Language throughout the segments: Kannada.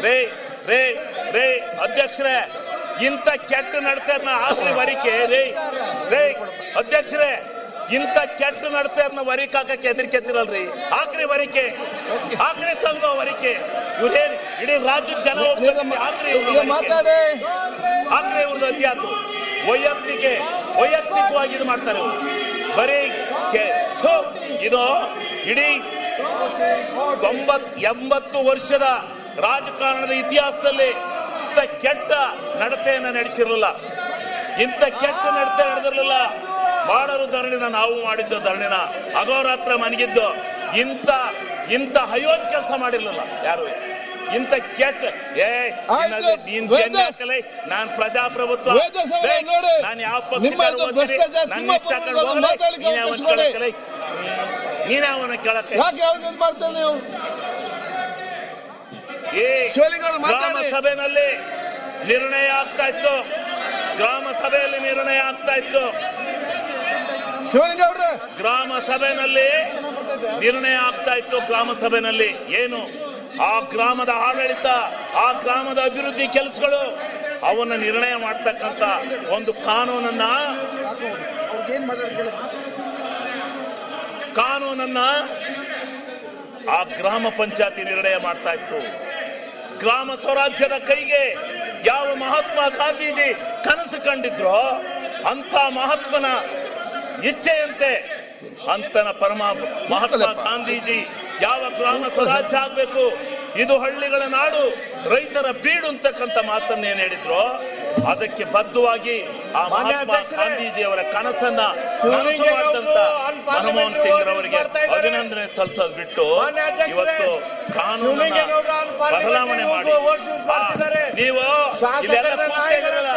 ರೇ ಅಧ್ಯಕ್ಷರೇ, ಇಂಥ ಕೆಟ್ಟ ನಡತೆಯನ್ನ ಆಸಲಿ ವರಿಕೆ ರೇ ಅಧ್ಯಕ್ಷರೇ, ಇಂಥ ಕೆಟ್ಟ ನಡತೆಯನ್ನ ವರಿಕೆ ಹಾಕಕ್ಕೆ ಹೆದರಿಕೆತ್ತಿರಲ್ರಿ. ಆಕ್ರಿ ವರಿಕೆ, ಆಕ್ರಿ ತೆಗೆದು ವರಿಕೆ. ಇವ್ರೇನ್ ಇಡೀ ರಾಜ್ಯದ ಜನ ಆಕ್ರಿ ಇವ್ರದ್ದು ಅಧ್ಯಾತು ವೈಯಕ್ತಿಕವಾಗಿ ಇದು ಮಾಡ್ತಾರೆ ಇವರು. ಬರೀ ಇದು ಇಡೀ 80 ವರ್ಷದ ರಾಜಕಾರಣದ ಇತಿಹಾಸದಲ್ಲಿ ಇಂಥ ಕೆಟ್ಟ ನಡತೆಯನ್ನ ನಡೆಸಿರಲಿಲ್ಲ. ಇಂಥ ಕೆಟ್ಟ ನಡತೆ ನಡೆದಿರಲಿಲ್ಲ. ಮಾಡಲು ಧರಣಿನ ನಾವು ಮಾಡಿದ್ದು, ಧರಣಿನ ಅಗೋರಾತ್ರ ಮನಗಿದ್ದು. ಇಂಥ ಅಯೋಗ್ಯ ಕೆಲಸ ಮಾಡಿರ್ಲಿಲ್ಲ ಯಾರು. ಇಂಥ ಕೆಟ್ಟ ನಾನ್ ಪ್ರಜಾಪ್ರಭುತ್ವ, ನಾನು ಯಾವ ಪಕ್ಷ ನನ್ನ ಇಷ್ಟ ನೀನ್ಯಾವನ್ನ ಕೇಳಕ್ಕೆ. ಗ್ರಾಮ ಸಭೆಯಲ್ಲಿ ನಿರ್ಣಯ ಆಗ್ತಾ ಇತ್ತು. ಗ್ರಾಮ ಸಭೆಯಲ್ಲಿ ನಿರ್ಣಯ ಆಗ್ತಾ ಇತ್ತು. ಗ್ರಾಮ ಸಭೆಯಲ್ಲಿ ನಿರ್ಣಯ ಆಗ್ತಾ ಇತ್ತು. ಗ್ರಾಮ ಸಭೆಯಲ್ಲಿ ಏನು ಆ ಗ್ರಾಮದ ಆಡಳಿತ, ಆ ಗ್ರಾಮದ ಅಭಿವೃದ್ಧಿ ಕೆಲಸಗಳು ಅವನ್ನ ನಿರ್ಣಯ ಮಾಡ್ತಕ್ಕಂತ ಒಂದು ಕಾನೂನನ್ನ ಆ ಗ್ರಾಮ ಪಂಚಾಯತಿ ನಿರ್ಣಯ ಮಾಡ್ತಾ ಇತ್ತು. ಗ್ರಾಮ ಸ್ವರಾಜ್ಯದ ಕೈಗೆ ಯಾವ ಮಹಾತ್ಮ ಗಾಂಧೀಜಿ ಕನಸು ಕಂಡಿದ್ರೋ ಅಂಥ ಮಹಾತ್ಮನ ಇಚ್ಛೆಯಂತೆ ಅಂತನ ಮಹಾತ್ಮ ಗಾಂಧೀಜಿ ಯಾವ ಗ್ರಾಮ ಸ್ವರಾಜ್ಯ ಆಗ್ಬೇಕು, ಇದು ಹಳ್ಳಿಗಳ ನಾಡು, ರೈತರ ಬೀಡು ಅಂತಕ್ಕಂಥ ಮಾತನ್ನ ಏನ್ ಹೇಳಿದ್ರು, ಅದಕ್ಕೆ ಬದ್ಧವಾಗಿ ಆ ಮಹಾತ್ಮ ಗಾಂಧೀಜಿಯವರ ಕನಸನ್ನ ನನಸು ಮಾಡಿದಂತ ಮನಮೋಹನ್ ಸಿಂಗ್ ರವರಿಗೆ ಅಭಿನಂದನೆ ಸಲ್ಲಿಸೋದು ಬಿಟ್ಟು ಇವತ್ತು ಕಾನೂನನ್ನ ಬದಲಾವಣೆ ಮಾಡಿ ನೀವು ಇಲ್ಲೆಲ್ಲ ಕೂತಿರಲ್ಲ,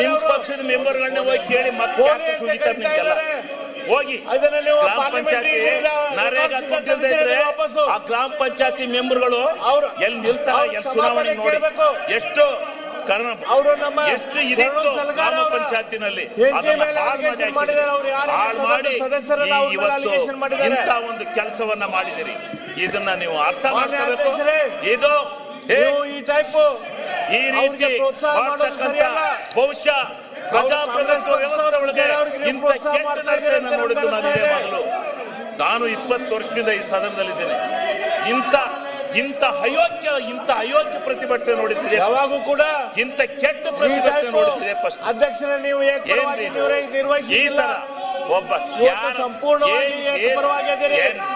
ನಿಮ್ ಪಕ್ಷದ ಮೆಂಬರ್ಗಳನ್ನ ಹೋಗಿ ಕೇಳಿ ಮತ್ತೆ ಸುಗಿತಾರೆ ನಿಮ್ಗೆಲ್ಲ ಹೋಗಿ. ಗ್ರಾಮ ಪಂಚಾಯತಿ ನರೇಗಾ ದುಡ್ಡಿಲ್ದೇ ಇದ್ರೆ ಆ ಗ್ರಾಮ ಪಂಚಾಯತಿ ಮೆಂಬರ್ಗಳು ಎಲ್ಲಿ ನಿಲ್ತಾರೆ, ಎಲ್ಲಿ ಚುನಾವಣೆ ನೋಡಿ ಎಷ್ಟು ಎಷ್ಟು ಇದಿತ್ತು ಗ್ರಾಮ ಪಂಚಾಯತಿನಲ್ಲಿ, ಅದನ್ನ ಹಾಳು ಮಾಡಿ ಇವತ್ತು ಇಂಥ ಒಂದು ಕೆಲಸವನ್ನ ಮಾಡಿದಿರಿ. ಇದನ್ನ ನೀವು ಅರ್ಥ ಮಾಡ್ಕೋಬೇಕು. ಇದು ಈ ರೀತಿ ಬಹುಶಃ ಪ್ರಜಾಪ್ರಭುತ್ವ ವ್ಯವಸ್ಥೆ ಒಳಗೆ ಇಂಥ ಕೆಟ್ಟ ನಡತೆಯನ್ನು ನೋಡಿದ್ದು ನಾನಿದೆ ಮೊದಲು. ನಾನು 20 ವರ್ಷದಿಂದ ಈ ಸದನದಲ್ಲಿದ್ದೇನೆ. ಇಂಥ ಅಯೋಗ್ಯ ಪ್ರತಿಭಟನೆ ನೋಡುತ್ತಿದೆ ಯಾವಾಗೂ ಕೂಡ. ಇಂಥ ಕೆಟ್ಟ ಪ್ರತಿಭಟನೆ ನೋಡುತ್ತಿದೆ. ಅಧ್ಯಕ್ಷರ ನೀವು ಈ ತರ ಒಬ್ಬ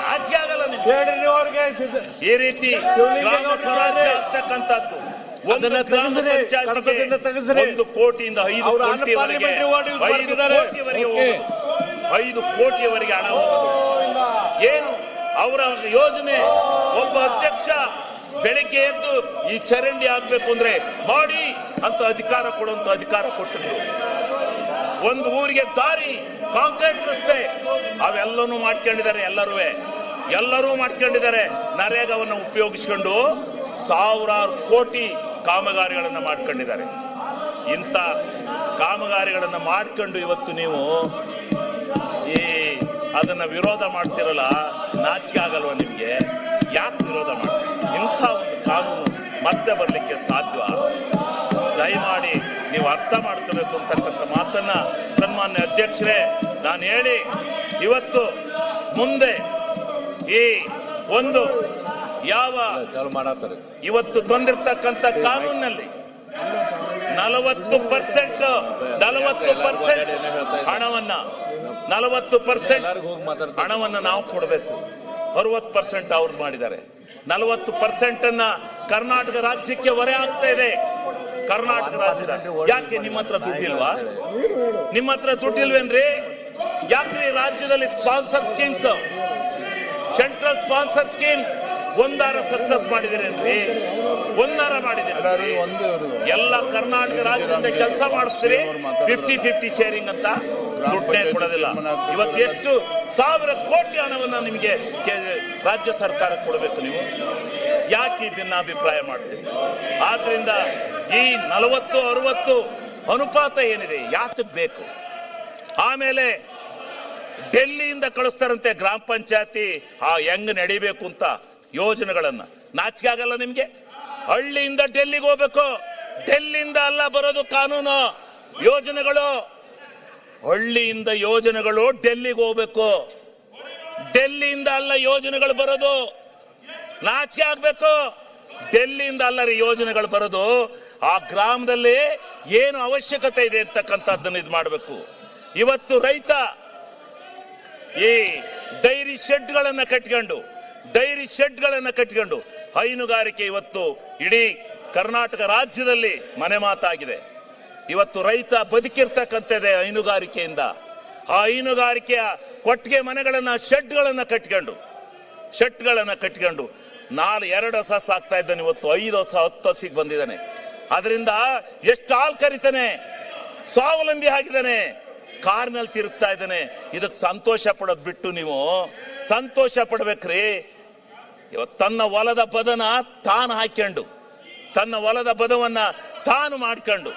ನಾಚಿಕೆ ಆಗಲ್ಲ ನಿಮ್ಗೆ. ಈ ರೀತಿ ಗ್ರಾಮ ಸ್ವರಾಜ್ಯ ಆಗ್ತಕ್ಕಂಥದ್ದು ಒಂದು ಗ್ರಾಮ ಪಂಚಾಯತಿಗೆ 1 ಕೋಟಿಯಿಂದ 5 ಕೋಟಿವರೆಗೆ 5 ಕೋಟಿಯವರೆಗೆ ಹಣ ಹೋಗೋದು ಏನು ಅವರ ಯೋಜನೆ. ಒಬ್ಬ ಅಧ್ಯಕ್ಷ ಬೆಳಿಗ್ಗೆ ಎದ್ದು ಈ ಚರಂಡಿ ಆಗ್ಬೇಕು ಅಂದ್ರೆ ಮಾಡಿ ಅಂತ ಅಧಿಕಾರ ಕೊಡುವಂತ ಅಧಿಕಾರ ಕೊಟ್ಟಿದ್ರು. ಒಂದು ಊರಿಗೆ ದಾರಿ, ಕಾಂಕ್ರೀಟ್ ರಸ್ತೆ ಅವೆಲ್ಲನೂ ಮಾಡ್ಕೊಂಡಿದ್ದಾರೆ. ಎಲ್ಲರೂ ಮಾಡ್ಕೊಂಡಿದ್ದಾರೆ. ನರೇಗಾವನ್ನು ಉಪಯೋಗಿಸಿಕೊಂಡು ಸಾವಿರಾರು ಕೋಟಿ ಕಾಮಗಾರಿಗಳನ್ನ ಮಾಡ್ಕೊಂಡಿದ್ದಾರೆ. ಇಂಥ ಕಾಮಗಾರಿಗಳನ್ನ ಮಾಡ್ಕೊಂಡು ಇವತ್ತು ನೀವು ಅದನ್ನ ವಿರೋಧ ಮಾಡ್ತಿರಲ್ಲ, ನಾಚಿಕೆ ಆಗಲ್ವ ನಿಮ್ಗೆ? ಯಾಕೆ ವಿರೋಧ ಮಾಡ್ತೀರಿ? ಇಂಥ ಒಂದು ಕಾನೂನು ಮತ್ತೆ ಬರ್ಲಿಕ್ಕೆ ಸಾಧ್ಯ? ದಯಮಾಡಿ ನೀವು ಅರ್ಥ ಮಾಡ್ಕೋಬೇಕು ಅಂತಕ್ಕಂಥ ಮಾತನ್ನ ಸನ್ಮಾನ್ಯ ಅಧ್ಯಕ್ಷರೇ ನಾನು ಹೇಳಿ, ಇವತ್ತು ಮುಂದೆ ಈ ಒಂದು ಇವತ್ತು ತಂದಿರ್ತಕ್ಕಂಥ ಕಾನೂನಿನಲ್ಲಿ 40% ಹಣವನ್ನ 40% ಹಣವನ್ನ ನಾವು ಕೊಡಬೇಕು. 60% ಅವ್ರದ್ದು ಮಾಡಿದ್ದಾರೆ. 40% ಅನ್ನ ಕರ್ನಾಟಕ ರಾಜ್ಯಕ್ಕೆ ಹೊರೆ ಆಗ್ತಾ ಇದೆ. ಕರ್ನಾಟಕ ರಾಜ್ಯದ ಯಾಕೆ ನಿಮ್ಮ ಹತ್ರ ದುಡ್ಡಿಲ್ವಾ? ನಿಮ್ಮ ಹತ್ರ ದುಡ್ಡಿಲ್ವೇನ್ರಿ? ಯಾಕ್ರಿ ರಾಜ್ಯದಲ್ಲಿ sponsor schemes, central sponsor scheme ಒಂದಾರ ಸಕ್ಸಸ್ ಮಾಡಿದಿರೇನ್ರಿ? ಒಂದಾರ ಮಾಡಿದಿರಿ? ಎಲ್ಲ ಕರ್ನಾಟಕ ರಾಜ್ಯದಿಂದ ಕೆಲಸ ಮಾಡಿಸ್ತೀರಿ, 50-50 ಶೇರಿಂಗ್ ಅಂತ ದುಡ್ಡೇ ಕೊಡೋದಿಲ್ಲ. ಇವತ್ತು ಎಷ್ಟು ಸಾವಿರ ಕೋಟಿ ಹಣವನ್ನ ನಿಮಗೆ ರಾಜ್ಯ ಸರ್ಕಾರ ಕೊಡಬೇಕು. ನೀವು ಯಾಕೆ ಭಿನ್ನಾಭಿಪ್ರಾಯ ಮಾಡ್ತೀರಿ? ಆದ್ರಿಂದ ಈ 40-60 ಅನುಪಾತ ಏನಿದೆ ಯಾತಕ್ ಬೇಕು? ಆಮೇಲೆ ಡೆಲ್ಲಿಯಿಂದ ಕಳಿಸ್ತಾರಂತೆ ಗ್ರಾಮ ಪಂಚಾಯತಿ ಹೆಂಗ್ ನಡಿಬೇಕು ಅಂತ ಯೋಜನೆಗಳನ್ನ. ನಾಚಿಕೆ ಆಗಲ್ಲ ನಿಮ್ಗೆ? ಹಳ್ಳಿಯಿಂದ ಡೆಲ್ಲಿಗೆ ಹೋಗ್ಬೇಕು, ಡೆಲ್ಲಿಯಿಂದ ಅಲ್ಲ ಬರೋದು ಕಾನೂನು ಯೋಜನೆಗಳು. ಹಳ್ಳಿಯಿಂದ ಯೋಜನೆಗಳು ಡೆಲ್ಲಿಗೆ ಹೋಗ್ಬೇಕು, ಡೆಲ್ಲಿಯಿಂದ ಅಲ್ಲ ಯೋಜನೆಗಳು ಬರೋದು. ನಾಚಿಕೆ ಆಗ್ಬೇಕು. ಡೆಲ್ಲಿಯಿಂದ ಅಲ್ಲ ರೀ ಯೋಜನೆಗಳು ಬರೋದು, ಆ ಗ್ರಾಮದಲ್ಲಿ ಏನು ಅವಶ್ಯಕತೆ ಇದೆ ಅಂತಕ್ಕಂಥದ್ದನ್ನು ಇದು ಮಾಡಬೇಕು. ಇವತ್ತು ರೈತ ಈ ಡೈರಿ ಶೆಡ್ಗಳನ್ನ ಕಟ್ಕೊಂಡು ಹೈನುಗಾರಿಕೆ ಇವತ್ತು ಇಡೀ ಕರ್ನಾಟಕ ರಾಜ್ಯದಲ್ಲಿ ಮನೆ ಮಾತಾಗಿದೆ. ಇವತ್ತು ರೈತ ಬದುಕಿರ್ತಕ್ಕಂಥದ್ದೇ ಹೈನುಗಾರಿಕೆಯಿಂದ. ಆ ಹೈನುಗಾರಿಕೆಯ ಕೊಟ್ಟಿಗೆ ಮನೆಗಳನ್ನ ಶೆಡ್ಗಳನ್ನ ಕಟ್ಕೊಂಡು 2 ಹಸ ಸಾಕ್ತಾ ಇದ್ದಾನೆ, ಇವತ್ತು 5 ಹಸ 10 ಹಸಿಗೆ ಬಂದಿದ್ದಾನೆ. ಅದರಿಂದ ಎಷ್ಟು ಹಾಲು ಕರಿತಾನೆ, ಸ್ವಾವಲಂಬಿ ಆಗಿದ್ದಾನೆ, ಕಾರ್ನಲ್ಲಿ ತಿರುಗ್ತಾ ಇದ್ದಾನೆ. ಇದಕ್ಕೆ ಸಂತೋಷ ಪಡೋದು ಬಿಟ್ಟು ನೀವು ಸಂತೋಷ ಪಡ್ಬೇಕ್ರಿ. ಇವತ್ತು ತನ್ನ ಹೊಲದ ಬದನ ತಾನು ಹಾಕೊಂಡು, ತನ್ನ ಹೊಲದ ಬದವನ್ನ ತಾನು ಮಾಡ್ಕೊಂಡು,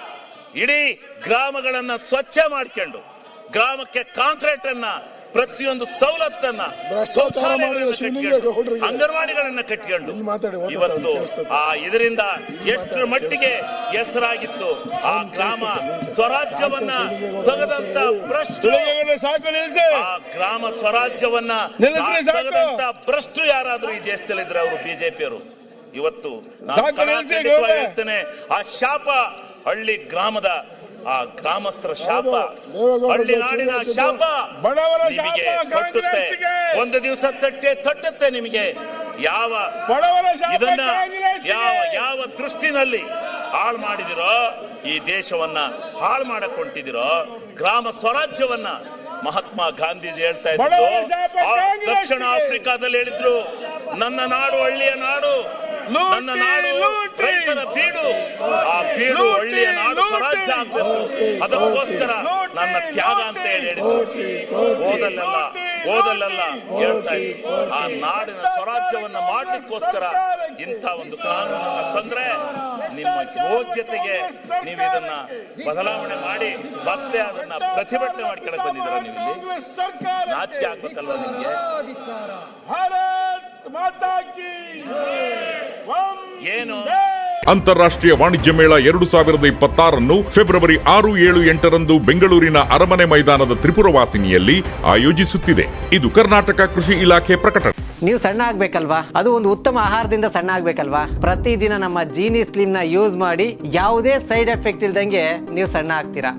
ಇಡೀ ಗ್ರಾಮಗಳನ್ನ ಸ್ವಚ್ಛ ಮಾಡ್ಕೊಂಡು, ಗ್ರಾಮಕ್ಕೆ ಕಾಂಕ್ರೀಟ್ ಅನ್ನ, ಪ್ರತಿಯೊಂದು ಸವಲತ್ತನ್ನ, ಅಂಗನವಾಡಿಗಳನ್ನ ಕಟ್ಕೊಂಡು ಇವತ್ತು ಇದರಿಂದ ಎಷ್ಟರ ಮಟ್ಟಿಗೆ ಹೆಸರಾಗಿತ್ತು. ಆ ಗ್ರಾಮ ಸ್ವರಾಜ್ಯವನ್ನ ತೆಗೆದಂತ ಭ್ರಷ್ಟರು, ಆ ಗ್ರಾಮ ಸ್ವರಾಜ್ಯವನ್ನ ತೆಗೆದಂತ ಭ್ರಷ್ಟರು ಯಾರಾದ್ರೂ ಈ ದೇಶದಲ್ಲಿದ್ರೆ ಅವರು ಬಿಜೆಪಿಯವರು. ಇವತ್ತು ನಾನು ಹೇಳ್ತೇನೆ, ಆ ಶಾಪ ಹಳ್ಳಿ ಗ್ರಾಮದ, ಆ ಗ್ರಾಮಸ್ಥರ ಶಾಪ, ಹಳ್ಳಿ ನಾಡಿನ ಶಾಪ ನಿಮಗೆ ತಟ್ಟುತ್ತೆ. ಒಂದು ದಿವಸ ತಟ್ಟುತ್ತೆ ನಿಮಗೆ. ಇದನ್ನ ಯಾವ ದೃಷ್ಟಿನಲ್ಲಿ ಹಾಳು ಮಾಡಿದಿರೋ, ಈ ದೇಶವನ್ನ ಹಾಳು ಮಾಡಕ್ ಹೊಂಟಿದಿರೋ, ಗ್ರಾಮ ಸ್ವರಾಜ್ಯವನ್ನ ಮಹಾತ್ಮ ಗಾಂಧೀಜಿ ಹೇಳ್ತಾ ಇದ್ರು. ದಕ್ಷಿಣ ಆಫ್ರಿಕಾದಲ್ಲಿ ಹೇಳಿದ್ರು, ನನ್ನ ನಾಡು ಹಳ್ಳಿಯ ನಾಡು, ನನ್ನ ನಾಡು ರೈತರ ಬೀಡು, ಆ ಬೀಡು ಹಳ್ಳಿಯ ನಾಡು ಸ್ವರಾಜ್ಯ ಆಗ್ಬೇಕು, ಅದಕ್ಕೋಸ್ಕರ ನನ್ನ ತ್ಯಾಗ ಅಂತ ಹೇಳಿದ್ರು. ಓದಲ್ಲೆಲ್ಲ ಹೇಳ್ತಾ ಇದ್ರು. ಆ ನಾಡಿನ ಸ್ವರಾಜ್ಯವನ್ನ ಮಾಡ್ಲಿಕ್ಕೋಸ್ಕರ ಇಂಥ ಒಂದು ಕಾನೂನನ್ನ ತಂದ್ರೆ ನಿಮ್ಮ ಯೋಗ್ಯತೆಗೆ ನೀವು ಇದನ್ನ ಬದಲಾವಣೆ ಮಾಡಿ ಮತ್ತೆ ಅದನ್ನ ಪ್ರತಿಭಟನೆ ಮಾಡ್ಕೊಳಕ್ ಬಂದಿದ್ದೀರಾ. ನೀವು ಇಲ್ಲಿ ನಾಚಿಕೆ ಆಗ್ಬೇಕಲ್ವ ನಿಮ್ಗೆ? ಏನು ಅಂತಾರಾಷ್ಟ್ರೀಯ ವಾಣಿಜ್ಯ ಮೇಳ 2026 ಫೆಬ್ರವರಿ 6, 7, 8ರಂದು ಬೆಂಗಳೂರಿನ ಅರಮನೆ ಮೈದಾನದ ತ್ರಿಪುರವಾಸಿನಿಯಲ್ಲಿ ಆಯೋಜಿಸುತ್ತಿದೆ. ಇದು ಕರ್ನಾಟಕ ಕೃಷಿ ಇಲಾಖೆ ಪ್ರಕಟಣೆ. ನೀವು ಸಣ್ಣ ಆಗ್ಬೇಕಲ್ವಾ? ಅದು ಒಂದು ಉತ್ತಮ ಆಹಾರದಿಂದ ಸಣ್ಣ ಆಗ್ಬೇಕಲ್ವಾ? ಪ್ರತಿದಿನ ನಮ್ಮ ಜೀನಿ ಸ್ಲಿಮ್ ನ ಯೂಸ್ ಮಾಡಿ ಯಾವುದೇ ಸೈಡ್ ಎಫೆಕ್ಟ್ ಇಲ್ದಂಗೆ ನೀವು ಸಣ್ಣ ಆಗ್ತೀರಾ.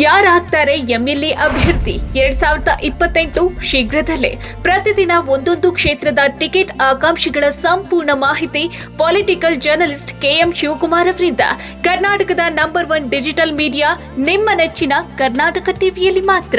ಯಾರಾಗ್ತಾರೆ ಎಂಎಲ್ಎ ಅಭ್ಯರ್ಥಿ 2028 ಶೀಘ್ರದಲ್ಲೇ. ಪ್ರತಿದಿನ ಒಂದೊಂದು ಕ್ಷೇತ್ರದ ಟಿಕೆಟ್ ಆಕಾಂಕ್ಷಿಗಳ ಸಂಪೂರ್ಣ ಮಾಹಿತಿ ಪೊಲಿಟಿಕಲ್ ಜರ್ನಲಿಸ್ಟ್ KM ಶಿವಕುಮಾರ್ ಅವರಿಂದ. ಕರ್ನಾಟಕದ ನಂಬರ್ 1 ಡಿಜಿಟಲ್ ಮೀಡಿಯಾ ನಿಮ್ಮ ನೆಚ್ಚಿನ ಕರ್ನಾಟಕ ಟಿವಿಯಲ್ಲಿ ಮಾತ್ರ.